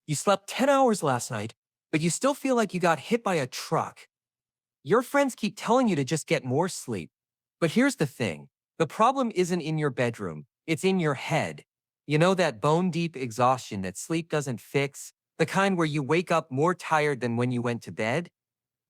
You slept 10 hours last night, but you still feel like you got hit by a truck. Your friends keep telling you to just get more sleep. But here's the thing. The problem isn't in your bedroom. It's in your head. You know that bone-deep exhaustion that sleep doesn't fix? The kind where you wake up more tired than when you went to bed?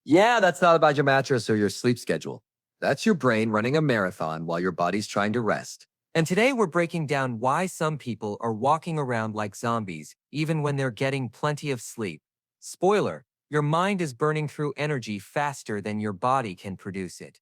Yeah, that's not about your mattress or your sleep schedule. That's your brain running a marathon while your body's trying to rest. And today we're breaking down why some people are walking around like zombies, even when they're getting plenty of sleep. Spoiler, your mind is burning through energy faster than your body can produce it.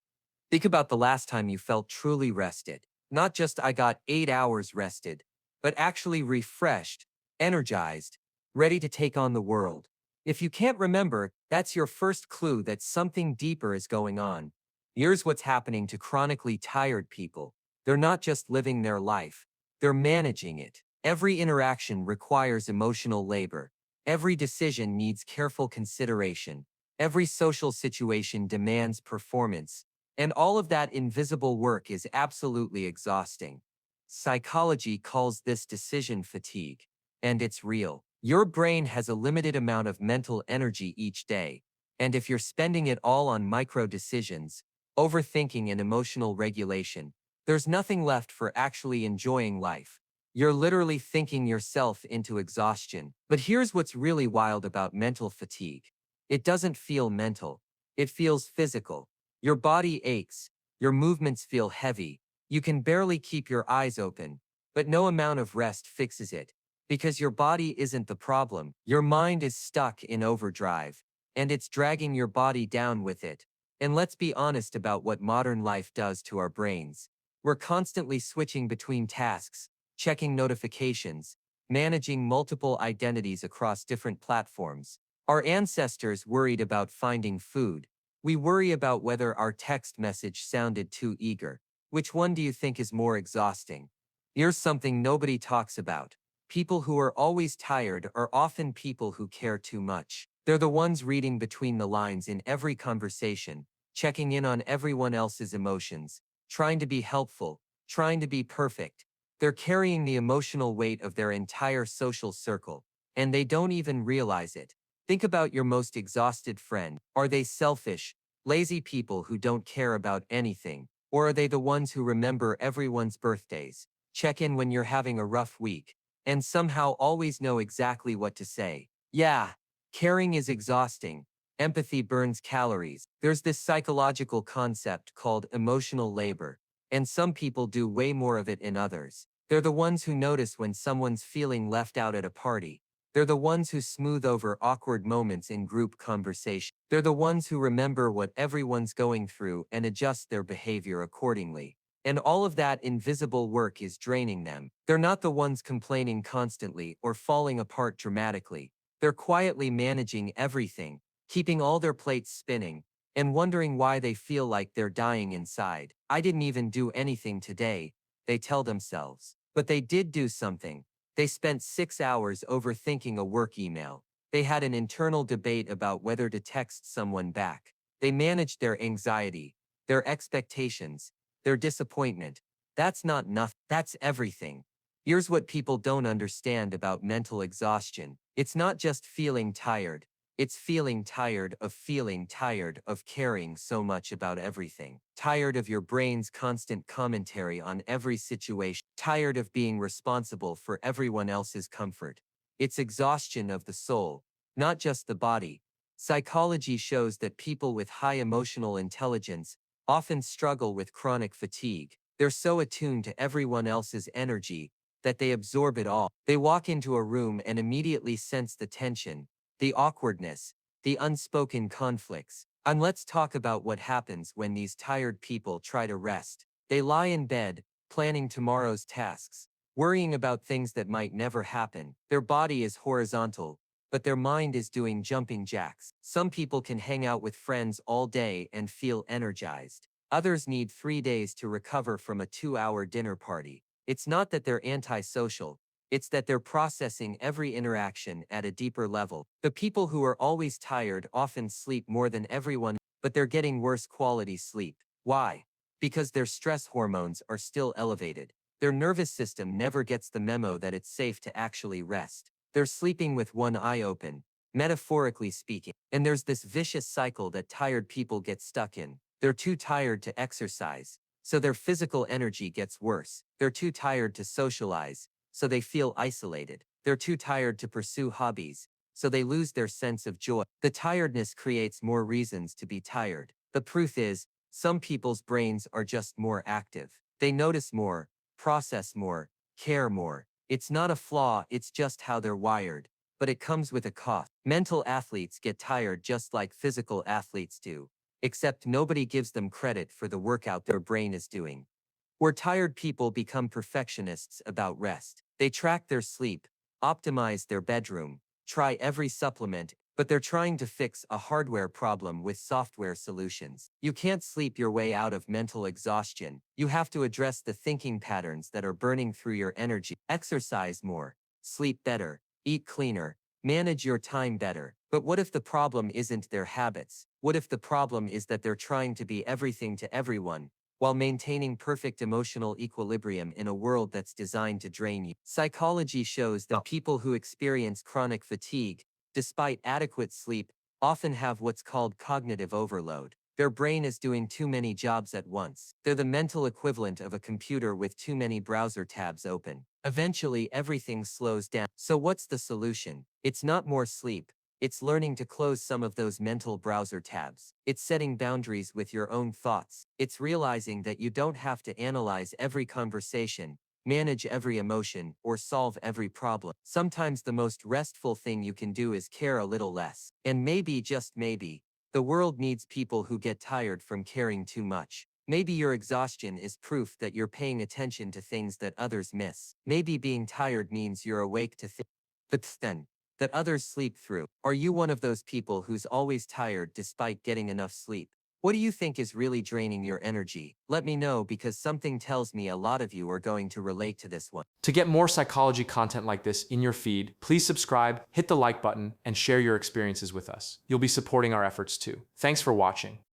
Think about the last time you felt truly rested. Not just I got 8 hours rested, but actually refreshed, energized, ready to take on the world. If you can't remember, that's your first clue that something deeper is going on. Here's what's happening to chronically tired people. They're not just living their life, they're managing it. Every interaction requires emotional labor. Every decision needs careful consideration. Every social situation demands performance. And all of that invisible work is absolutely exhausting. Psychology calls this decision fatigue, and it's real. Your brain has a limited amount of mental energy each day, and if you're spending it all on micro decisions, overthinking, and emotional regulation, there's nothing left for actually enjoying life. You're literally thinking yourself into exhaustion. But here's what's really wild about mental fatigue. It doesn't feel mental. It feels physical. Your body aches. Your movements feel heavy. You can barely keep your eyes open. But no amount of rest fixes it. Because your body isn't the problem. Your mind is stuck in overdrive. And it's dragging your body down with it. And let's be honest about what modern life does to our brains. We're constantly switching between tasks, checking notifications, managing multiple identities across different platforms. Our ancestors worried about finding food. We worry about whether our text message sounded too eager. Which one do you think is more exhausting? Here's something nobody talks about. People who are always tired are often people who care too much. They're the ones reading between the lines in every conversation, checking in on everyone else's emotions, trying to be helpful, trying to be perfect. They're carrying the emotional weight of their entire social circle, and they don't even realize it. Think about your most exhausted friend. Are they selfish, lazy people who don't care about anything? Or are they the ones who remember everyone's birthdays, check in when you're having a rough week, and somehow always know exactly what to say? Yeah, caring is exhausting. Empathy burns calories. There's this psychological concept called emotional labor, and some people do way more of it than others. They're the ones who notice when someone's feeling left out at a party. They're the ones who smooth over awkward moments in group conversation. They're the ones who remember what everyone's going through and adjust their behavior accordingly. And all of that invisible work is draining them. They're not the ones complaining constantly or falling apart dramatically. They're quietly managing everything, keeping all their plates spinning, and wondering why they feel like they're dying inside. I didn't even do anything today, they tell themselves. But they did do something. They spent 6 hours overthinking a work email. They had an internal debate about whether to text someone back. They managed their anxiety, their expectations, their disappointment. That's not nothing, that's everything. Here's what people don't understand about mental exhaustion. It's not just feeling tired. It's feeling tired of caring so much about everything. Tired of your brain's constant commentary on every situation. Tired of being responsible for everyone else's comfort. It's exhaustion of the soul, not just the body. Psychology shows that people with high emotional intelligence often struggle with chronic fatigue. They're so attuned to everyone else's energy that they absorb it all. They walk into a room and immediately sense the tension, the awkwardness, the unspoken conflicts. And let's talk about what happens when these tired people try to rest. They lie in bed, planning tomorrow's tasks, worrying about things that might never happen. Their body is horizontal, but their mind is doing jumping jacks. Some people can hang out with friends all day and feel energized. Others need 3 days to recover from a 2-hour dinner party. It's not that they're antisocial, it's that they're processing every interaction at a deeper level. The people who are always tired often sleep more than everyone, but they're getting worse quality sleep. Why? Because their stress hormones are still elevated. Their nervous system never gets the memo that it's safe to actually rest. They're sleeping with one eye open, metaphorically speaking. And there's this vicious cycle that tired people get stuck in. They're too tired to exercise, so their physical energy gets worse. They're too tired to socialize, so they feel isolated. They're too tired to pursue hobbies, so they lose their sense of joy. The tiredness creates more reasons to be tired. The proof is, some people's brains are just more active. They notice more, process more, care more. It's not a flaw, it's just how they're wired. But it comes with a cost. Mental athletes get tired just like physical athletes do, except nobody gives them credit for the workout their brain is doing. Where tired people become perfectionists about rest. They track their sleep, optimize their bedroom, try every supplement, but they're trying to fix a hardware problem with software solutions. You can't sleep your way out of mental exhaustion. You have to address the thinking patterns that are burning through your energy. Exercise more, sleep better, eat cleaner, manage your time better. But what if the problem isn't their habits? What if the problem is that they're trying to be everything to everyone, while maintaining perfect emotional equilibrium in a world that's designed to drain you? Psychology shows that people who experience chronic fatigue, despite adequate sleep, often have what's called cognitive overload. Their brain is doing too many jobs at once. They're the mental equivalent of a computer with too many browser tabs open. Eventually, everything slows down. So what's the solution? It's not more sleep. It's learning to close some of those mental browser tabs. It's setting boundaries with your own thoughts. It's realizing that you don't have to analyze every conversation, manage every emotion, or solve every problem. Sometimes the most restful thing you can do is care a little less. And maybe, just maybe, the world needs people who get tired from caring too much. Maybe your exhaustion is proof that you're paying attention to things that others miss. Maybe being tired means you're awake to things that others sleep through. Are you one of those people who's always tired despite getting enough sleep? What do you think is really draining your energy? Let me know, because something tells me a lot of you are going to relate to this one. To get more psychology content like this in your feed, please subscribe, hit the like button, and share your experiences with us. You'll be supporting our efforts too. Thanks for watching.